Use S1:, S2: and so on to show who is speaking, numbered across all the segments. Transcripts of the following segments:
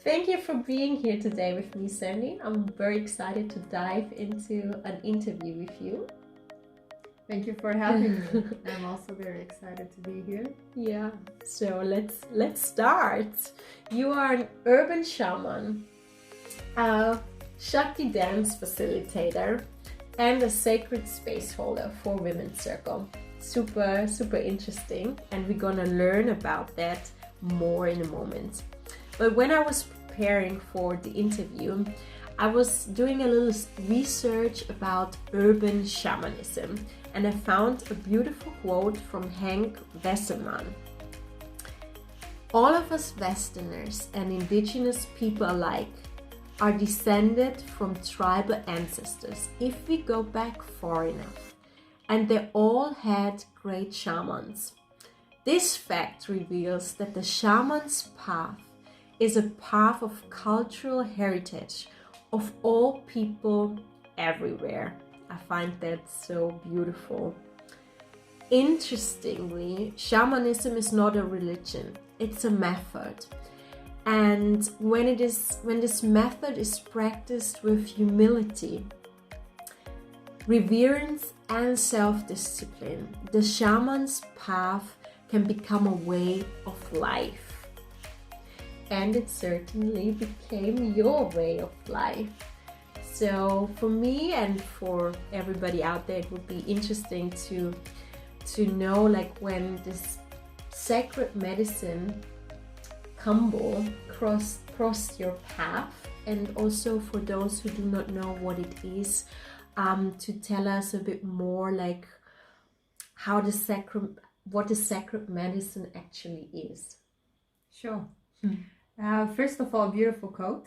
S1: Thank you for being here today with me, Sandy. I'm very excited to dive into an interview with you.
S2: Thank you for having me. I'm also very excited to be here.
S1: Yeah, so let's start. You are an urban shaman, a Shakti Dance facilitator, and a sacred space holder for Women's Circle. Super interesting, and we're gonna learn about that more in a moment. But when I was preparing for the interview, I was doing a little research about urban shamanism, and I found a beautiful quote from Henk Wesselman. All of us Westerners and indigenous people alike are descended from tribal ancestors if we go back far enough, and they all had great shamans. This fact reveals that the shaman's path is a path of cultural heritage of all people everywhere. I find that so beautiful. Interestingly, shamanism is not a religion, it's a method. And when this method is practiced with humility, reverence and self-discipline, the shaman's path can become a way of life. And it certainly became your way of life. So for me and for everybody out there, it would be interesting to know, like, when this sacred medicine Kambo crossed your path, and also for those who do not know what it is, to tell us a bit more, like what the sacred medicine actually is.
S2: Sure. First of all, beautiful quote.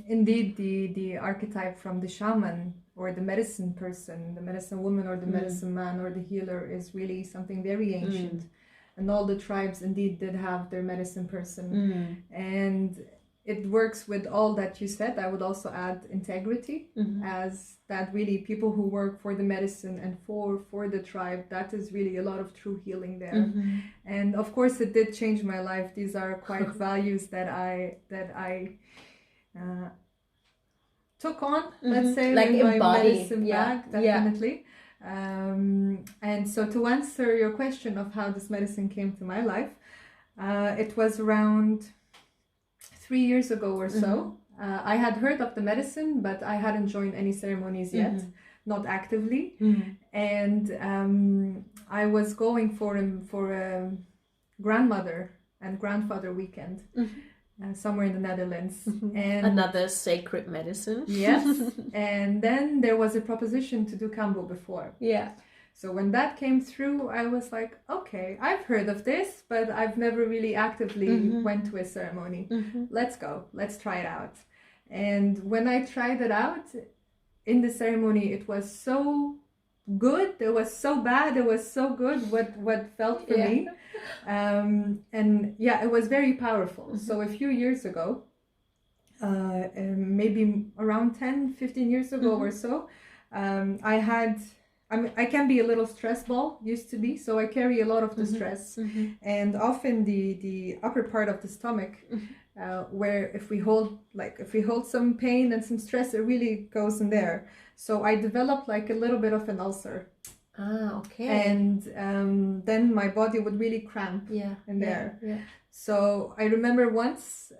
S2: Indeed, the archetype from the shaman or the medicine person, the medicine woman or the medicine man or the healer, is really something very ancient. And all the tribes indeed did have their medicine person. And it works with all that you said. I would also add integrity, as that really people who work for the medicine and for the tribe, that is really a lot of true healing there. And of course it did change my life. These are quite values that I took on, let's say,
S1: like
S2: in my
S1: embody.
S2: medicine bag, definitely. And so to answer your question of how this medicine came to my life, it was around 3 years ago or so. I had heard of the medicine, but I hadn't joined any ceremonies yet, not actively. And I was going for a grandmother and grandfather weekend somewhere in the Netherlands. And
S1: another sacred medicine.
S2: Yes. And then there was a proposition to do Kambo before.
S1: Yeah.
S2: So when that came through, I was like, okay, I've heard of this, but I've never really actively went to a ceremony. Let's go. Let's try it out. And when I tried it out in the ceremony, it was so good. It was so bad. It was so good what felt for me. And yeah, it was very powerful. So a few years ago, maybe around 10-15 years ago or so, I can be a little stress ball, used to be, so I carry a lot of the stress, and often the upper part of the stomach, where if we hold some pain and some stress, it really goes in there. So I developed like a little bit of an ulcer.
S1: Okay.
S2: And then my body would really cramp in there. Yeah. So I remember once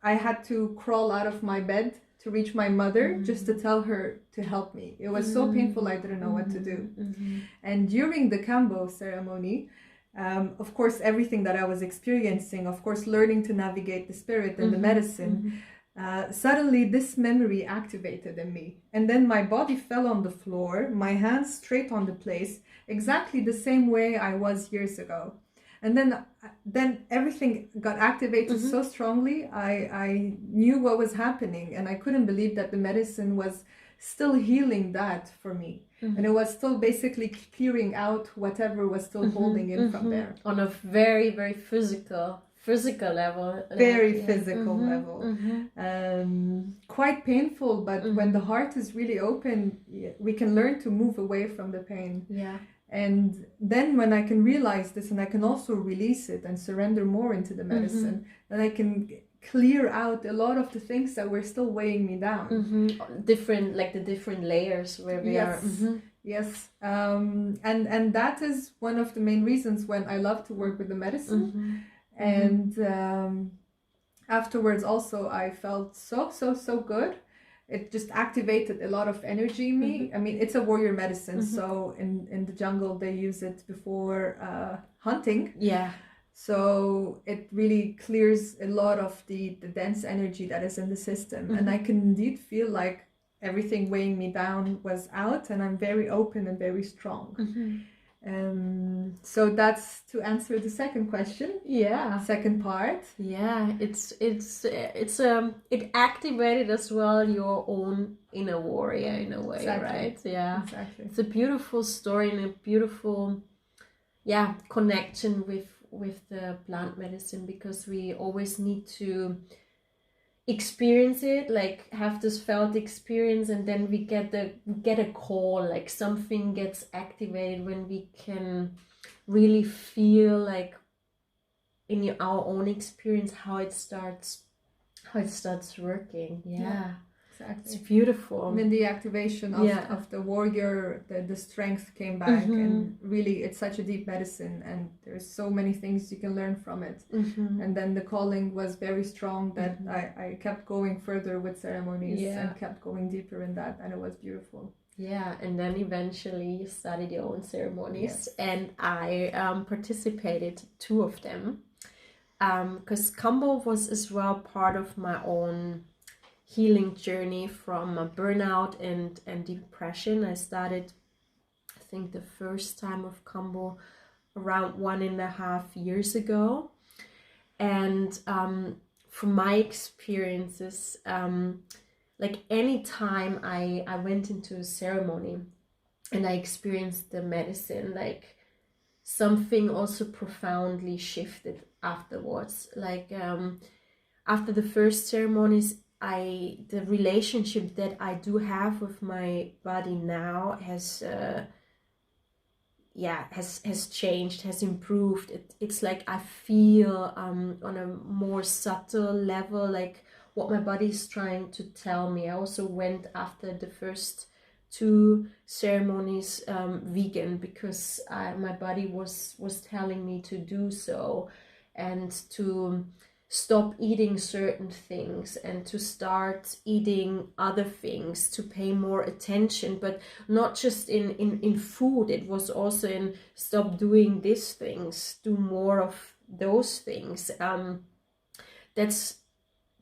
S2: I had to crawl out of my bed to reach my mother just to tell her to help me. It was so painful, I didn't know what to do. And during the Kambo ceremony, of course, everything that I was experiencing, of course, learning to navigate the spirit and the medicine, suddenly this memory activated in me. And then my body fell on the floor, my hands straight on the place, exactly the same way I was years ago. And then everything got activated so strongly. I knew what was happening, and I couldn't believe that the medicine was still healing that for me. And it was still basically clearing out whatever was still holding in from there.
S1: On a very, very physical level.
S2: Very physical level. Quite painful, but when the heart is really open, we can learn to move away from the pain.
S1: Yeah.
S2: And then when I can realize this and I can also release it and surrender more into the medicine, then I can clear out a lot of the things that were still weighing me down.
S1: Different, like the different layers where we are.
S2: Yes, and that is one of the main reasons when I love to work with the medicine. And afterwards also I felt so good. It just activated a lot of energy in me. I mean, it's a warrior medicine, so in the jungle they use it before hunting. So it really clears a lot of the dense energy that is in the system. And I can indeed feel like everything weighing me down was out, and I'm very open and very strong. So that's to answer the second question. Second part.
S1: It activated as well your own inner warrior in a way, right?
S2: Exactly.
S1: It's a beautiful story and a beautiful connection with the plant medicine, because we always need to experience it, like have this felt experience, and then we get a call, like something gets activated when we can really feel like in our own experience how it starts working. Exactly. It's beautiful.
S2: And then the activation of the warrior, the strength came back, and really it's such a deep medicine, and there's so many things you can learn from it. And then the calling was very strong that I kept going further with ceremonies and kept going deeper in that, and it was beautiful.
S1: And then eventually you studied your own ceremonies, and I participated 2 of them, because Kambo was as well part of my own healing journey from a burnout and depression. I started, I think, the first time of Kambo around 1.5 years ago. And from my experiences, like any time I went into a ceremony and I experienced the medicine, like something also profoundly shifted afterwards. Like after the first ceremonies, the relationship that I do have with my body now has changed, has improved. It's like I feel on a more subtle level like what my body is trying to tell me. I also went after the first 2 ceremonies vegan, because my body was telling me to do so, and to stop eating certain things and to start eating other things, to pay more attention, but not just in food. It was also in stop doing these things, do more of those things. That's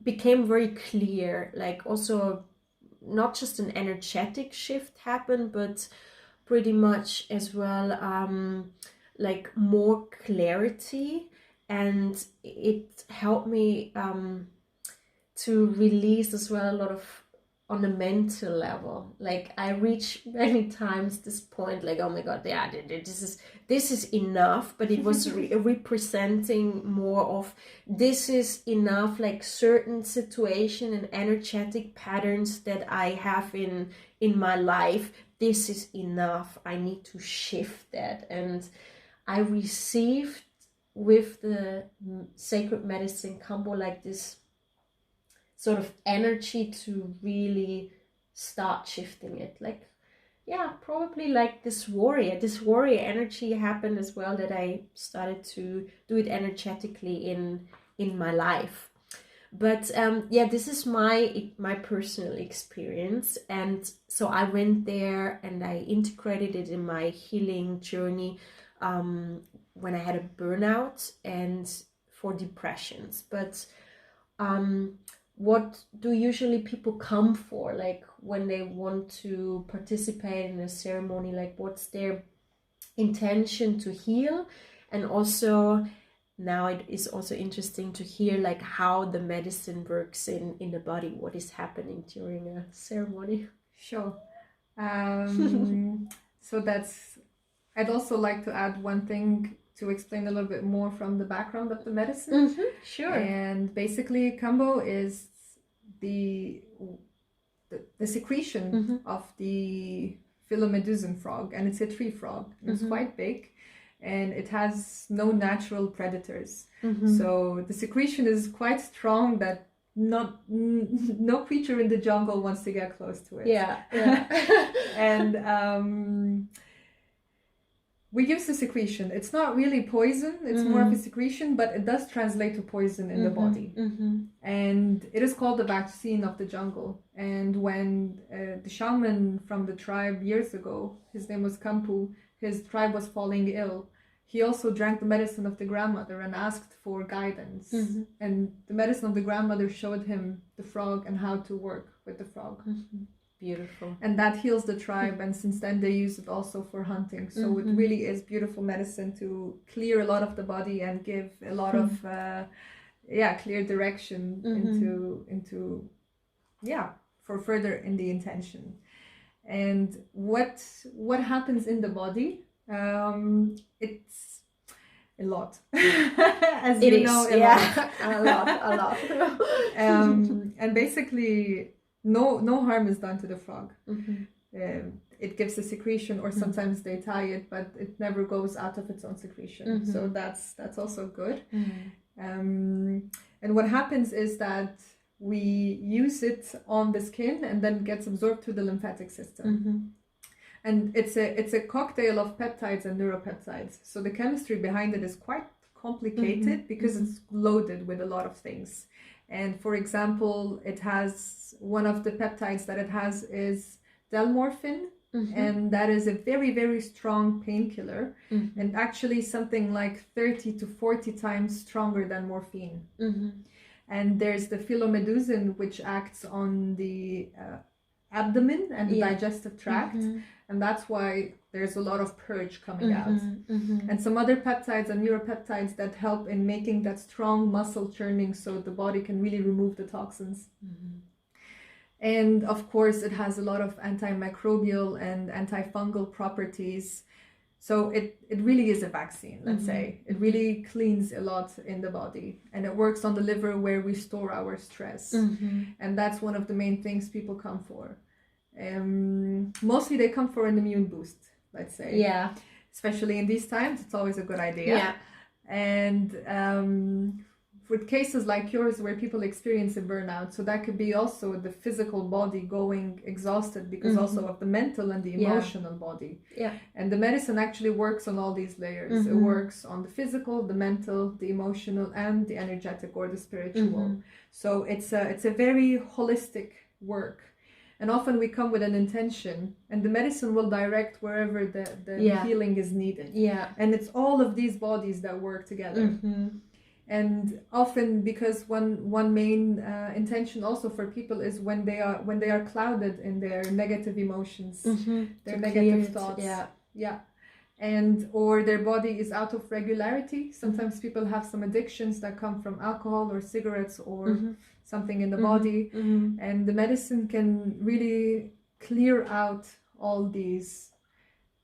S1: became very clear. Like also not just an energetic shift happened, but pretty much as well like more clarity. And it helped me to release as well a lot of on a mental level. Like I reach many times this point, like, oh my God, this is enough. But it was representing more of this is enough, like certain situation and energetic patterns that I have in my life. This is enough. I need to shift that. And I received with the sacred medicine Kambo like this sort of energy to really start shifting it. Like, yeah, probably like this warrior energy happened as well, that I started to do it energetically in my life. But this is my personal experience. And so I went there and I integrated it in my healing journey when I had a burnout and for depressions. But what do usually people come for, like when they want to participate in a ceremony? Like what's their intention to heal? And also now it is also interesting to hear like how the medicine works in the body, what is happening during a ceremony.
S2: Sure. So I'd also like to add one thing to explain a little bit more from the background of the medicine.
S1: Sure.
S2: And basically Kambo is the secretion of the Philomedusan frog, and it's a tree frog. It's quite big, and it has no natural predators. So the secretion is quite strong that no creature in the jungle wants to get close to it. And we use the secretion. It's not really poison, it's more of a secretion, but it does translate to poison in the body. And it is called the vaccine of the jungle. And when the shaman from the tribe years ago, his name was Kambo, his tribe was falling ill, he also drank the medicine of the grandmother and asked for guidance. And the medicine of the grandmother showed him the frog and how to work with the frog.
S1: Beautiful.
S2: And that heals the tribe, and since then they use it also for hunting. So it really is beautiful medicine to clear a lot of the body and give a lot of clear direction into for further in the intention. And what happens in the body, it's a lot. As you know, a lot. And basically no harm is done to the frog. It gives a secretion, or sometimes they tie it, but it never goes out of its own secretion. So that's also good. And what happens is that we use it on the skin and then gets absorbed to the lymphatic system. And it's a cocktail of peptides and neuropeptides. So the chemistry behind it is quite complicated because it's loaded with a lot of things. And for example, it has one of the peptides that it has is delmorphin, and that is a very, very strong painkiller, and actually something like 30 to 40 times stronger than morphine. And there's the philomeduzin, which acts on the abdomen and the digestive tract, and that's why there's a lot of purge coming out. And some other peptides and neuropeptides that help in making that strong muscle churning so the body can really remove the toxins. And of course it has a lot of antimicrobial and antifungal properties. So it really is a vaccine, let's say. It really cleans a lot in the body, and it works on the liver where we store our stress. And that's one of the main things people come for. Mostly they come for an immune boost, let's say. Especially in these times, it's always a good idea. And with cases like yours where people experience a burnout, so that could be also the physical body going exhausted because also of the mental and the emotional body. And the medicine actually works on all these layers. It works on the physical, the mental, the emotional, and the energetic or the spiritual. So it's a very holistic work. And often we come with an intention, and the medicine will direct wherever the healing is needed. And it's all of these bodies that work together. And often, because one main intention also for people is when they are clouded in their negative emotions, their negative thoughts, and or their body is out of regularity. Sometimes people have some addictions that come from alcohol or cigarettes or something in the body, and the medicine can really clear out all these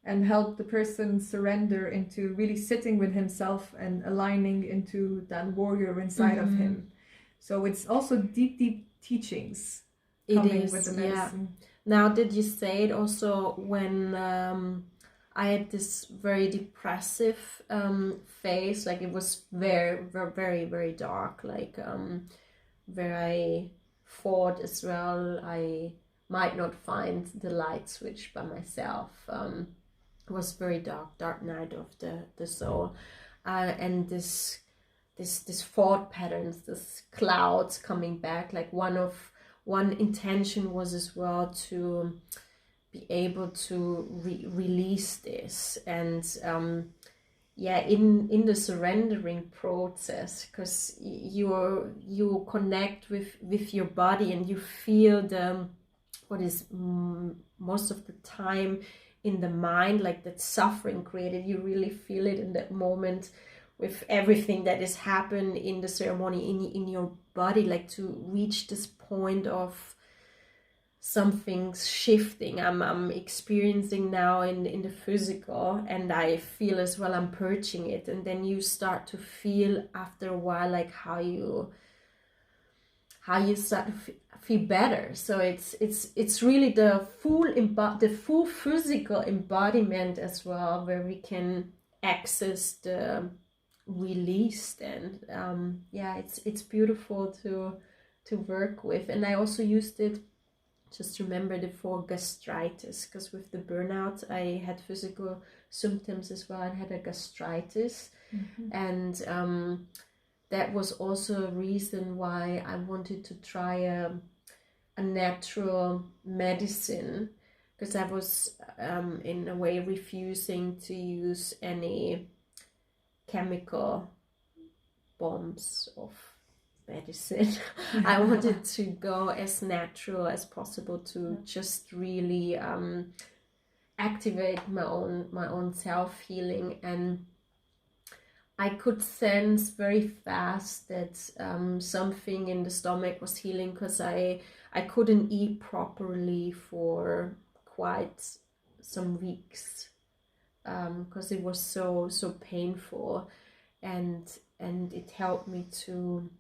S2: and help the person surrender into really sitting with himself and aligning into that warrior inside of him. So it's also deep teachings coming with the medicine.
S1: Now, did you say it also when I had this very depressive phase, like it was very, very, very dark, like where I thought as well I might not find the light switch by myself. It was very dark night of the soul, and this thought patterns, this clouds coming back. Like one intention was as well to be able to release this, and in the surrendering process, because you connect with your body and you feel what is most of the time in the mind, like that suffering created, you really feel it in that moment with everything that has happened in the ceremony in your body, like to reach this point of something's shifting. I'm experiencing now in the physical, and I feel as well I'm purging it, and then you start to feel after a while like how you start to feel better. So it's really the full physical embodiment as well, where we can access the release. And it's beautiful to work with. And I also used it, just remembered it, for gastritis, because with the burnout I had physical symptoms as well. I had a gastritis, and that was also a reason why I wanted to try a natural medicine, because I was in a way refusing to use any chemical bombs of medicine. I wanted to go as natural as possible to just really activate my own self-healing. And I could sense very fast that something in the stomach was healing, because I couldn't eat properly for quite some weeks, because it was so painful, and it helped me to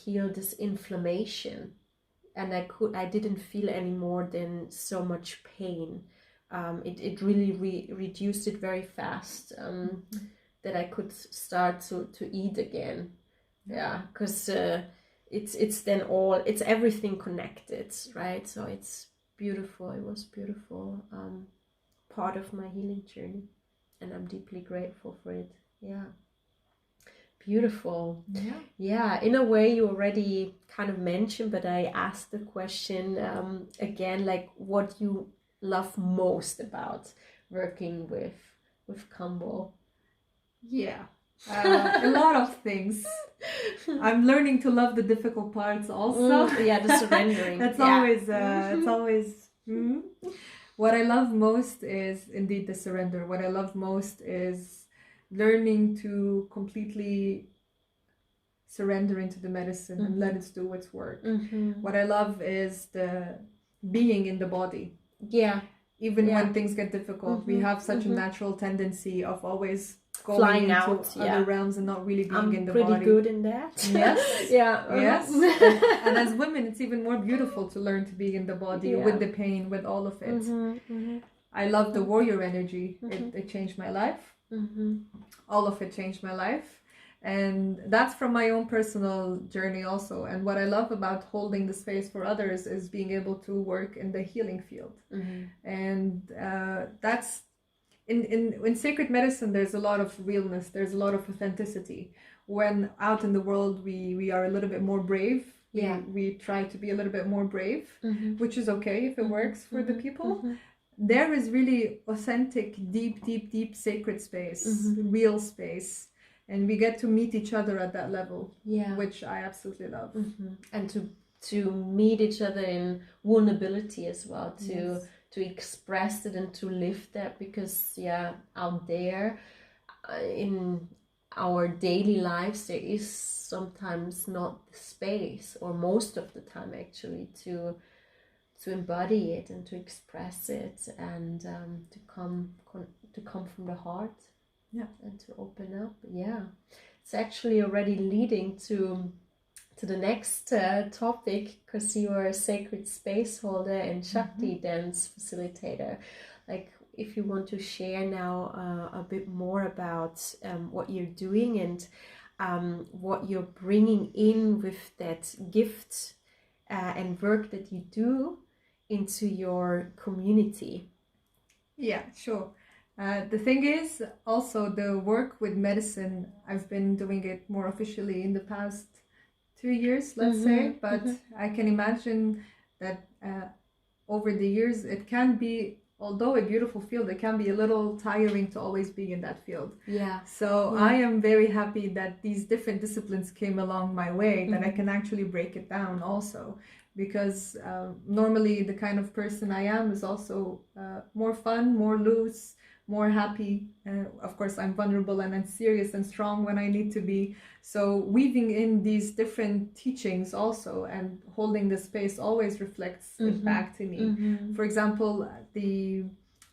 S1: heal this inflammation. And I didn't feel any more than so much pain. It really reduced it very fast, that I could start to eat again. Because it's everything connected, right? So it's beautiful. It was beautiful, part of my healing journey, and I'm deeply grateful for it. Beautiful. In a way you already kind of mentioned, but I asked the question again, like, what you love most about working with Kambo.
S2: A lot of things. I'm learning to love the difficult parts also.
S1: The surrendering.
S2: That's always What I love most is indeed the surrender. What I love most is learning to completely surrender into the medicine and let it do its work. What I love is the being in the body. Even when things get difficult, we have such a natural tendency of always going
S1: flying
S2: into
S1: out
S2: other realms and not really being in the body.
S1: I'm pretty good in that.
S2: Yes. Yes. And as women, it's even more beautiful to learn to be in the body with the pain, with all of it. I love the warrior energy. It changed my life. All of it changed my life. And that's from my own personal journey also. And what I love about holding the space for others is being able to work in the healing field. And that's in sacred medicine, there's a lot of realness, there's a lot of authenticity. When out in the world we are a little bit more brave. We try to be a little bit more brave, which is okay if it works for the people. There is really authentic, deep sacred space, real space. And we get to meet each other at that level, which I absolutely love.
S1: And to meet each other in vulnerability as well, to express it and to live that, because out there in our daily lives there is sometimes not the space, or most of the time actually, to embody it and to express it, and to come from the heart. And to open up. It's actually already leading to the next topic, because you are a sacred space holder and Shakti Dance facilitator. Like, if you want to share now a bit more about what you're doing and what you're bringing in with that gift and work that you do into your community.
S2: Sure. The thing is, also the work with medicine, I've been doing it more officially in the past 2 years, let's say, but I can imagine that over the years it can be, although a beautiful field, it can be a little tiring to always be in that field. So I am very happy that these different disciplines came along my way, that I can actually break it down also. Because normally the kind of person I am is also more fun, more loose, more happy. Of course, I'm vulnerable and I'm serious and strong when I need to be. So weaving in these different teachings also and holding the space always reflects it back to me. For example,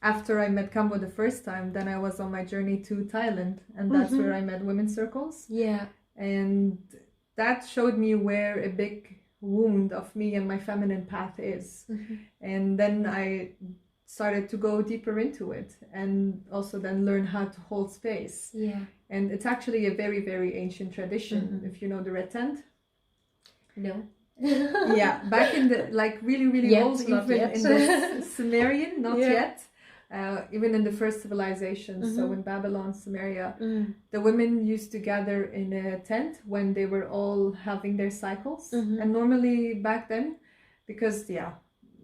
S2: after I met Kambo the first time, then I was on my journey to Thailand, and that's where I met women's circles. And that showed me where a big wound of me and my feminine path is. And then I started to go deeper into it, and also then learn how to hold space. And it's actually a very, very ancient tradition. If you know the red tent.
S1: No.
S2: Back in the really old, even in the Sumerian, not yet. Even in the first civilizations, so in Babylon, Sumeria, the women used to gather in a tent when they were all having their cycles. And normally back then, because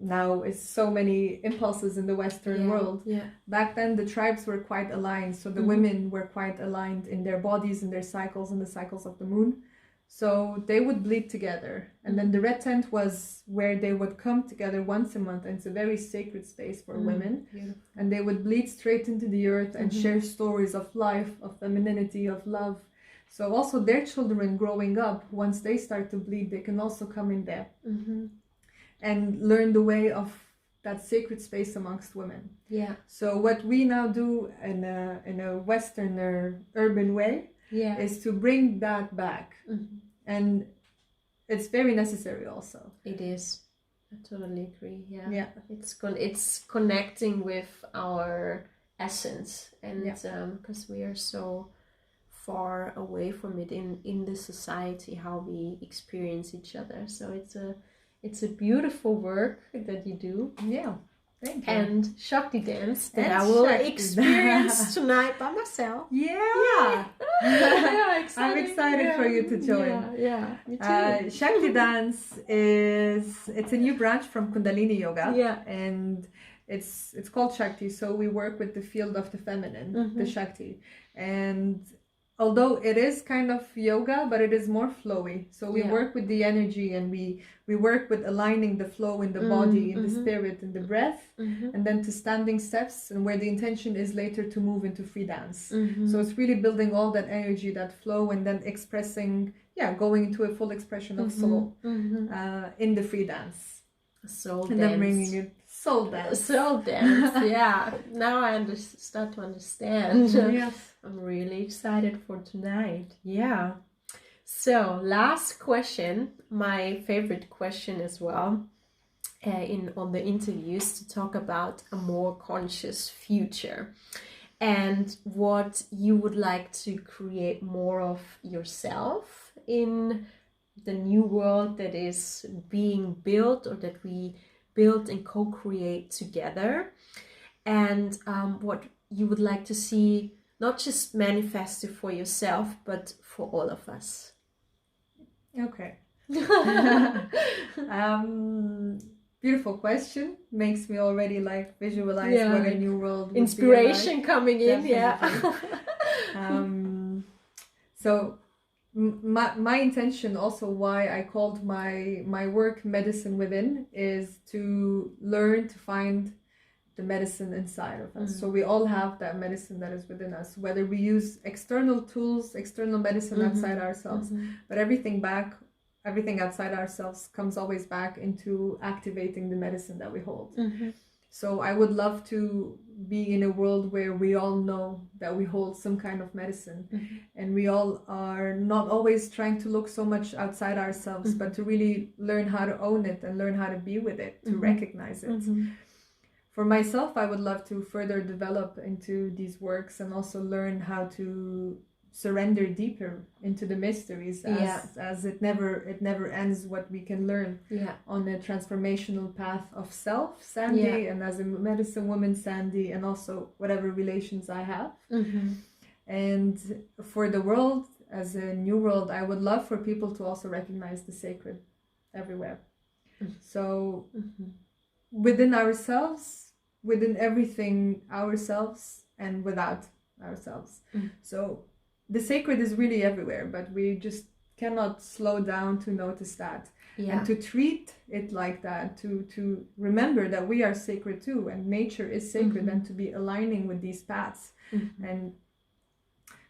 S2: now it's so many impulses in the Western world. Back then the tribes were quite aligned, so the women were quite aligned in their bodies and their cycles and the cycles of the moon. So they would bleed together, and then the red tent was where they would come together once a month, and it's a very sacred space for women. Beautiful. And they would bleed straight into the earth and share stories of life, of femininity, of love. So also their children growing up, once they start to bleed, they can also come in there and learn the way of that sacred space amongst women. So what we now do in a Westerner urban way is to bring that back. And it's very necessary also.
S1: It is. I totally agree. It's connecting with our essence, and because we are so far away from it in the society, how we experience each other. So it's a beautiful work that you do.
S2: Thank you.
S1: And Shakti Dance that I will experience tonight by myself.
S2: I'm excited for you to join.
S1: Me too.
S2: Shakti Dance it's a new branch from Kundalini Yoga. And it's called Shakti, so we work with the field of the feminine, the Shakti. And although it is kind of yoga, but it is more flowy. So we work with the energy, and we work with aligning the flow in the body, in the spirit, in the breath, and then to standing steps, and where the intention is later to move into free dance. So it's really building all that energy, that flow, and then expressing, going into a full expression of soul in the free dance.
S1: Soul
S2: and
S1: dance.
S2: Then bringing it soul dance.
S1: Soul dance, Now I start to understand.
S2: Yes.
S1: I'm really excited for tonight. So last question, my favorite question as well, on the interviews, to talk about a more conscious future and what you would like to create more of yourself in the new world that is being built, or that we build and co-create together, and what you would like to see not just manifested for yourself, but for all of us.
S2: Okay. Beautiful question. Makes me already visualize what a new world would
S1: inspiration
S2: be like.
S1: Coming in.
S2: So my intention, also why I called my work Medicine Within, is to learn to find the medicine inside of us. So we all have that medicine that is within us, whether we use external tools, external medicine outside ourselves, but everything outside ourselves comes always back into activating the medicine that we hold. So I would love to be in a world where we all know that we hold some kind of medicine, and we all are not always trying to look so much outside ourselves, but to really learn how to own it and learn how to be with it, to recognize it. For myself, I would love to further develop into these works and also learn how to surrender deeper into the mysteries, as it never ends what we can learn on a transformational path of self, Sandy, and as a medicine woman, Sandy, and also whatever relations I have. And for the world, as a new world, I would love for people to also recognize the sacred everywhere. So within ourselves, within everything ourselves, and without ourselves. So the sacred is really everywhere, but we just cannot slow down to notice that. And to treat it like that, to remember that we are sacred too, and nature is sacred, and to be aligning with these paths. And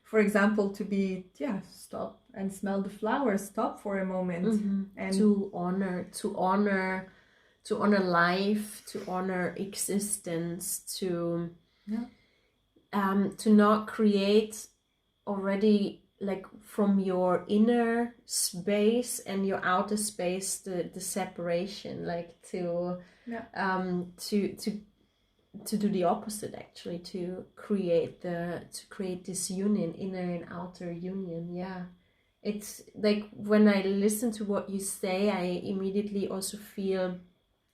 S2: for example, to be stop and smell the flowers, stop for a moment, and
S1: to honor life, to honor existence, to not create already from your inner space and your outer space the separation, to to do the opposite, actually, to create this union, inner and outer union. Yeah, it's like when I listen to what you say, I immediately also feel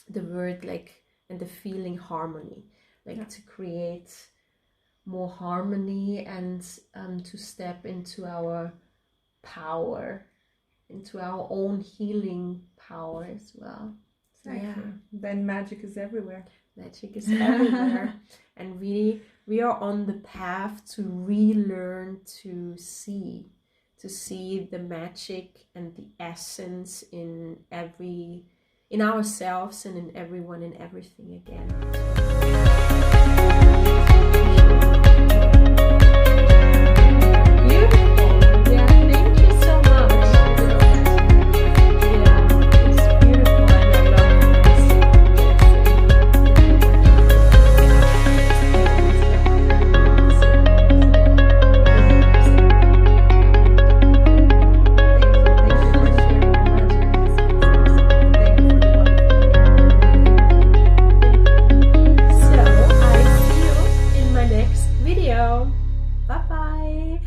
S1: the word like and the feeling harmony, like to create more harmony and to step into our power, into our own healing power as well.
S2: Exactly. Yeah. Then magic is everywhere.
S1: Magic is everywhere. And we are on the path to relearn to see the magic and the essence in ourselves and in everyone and everything again. Bye bye.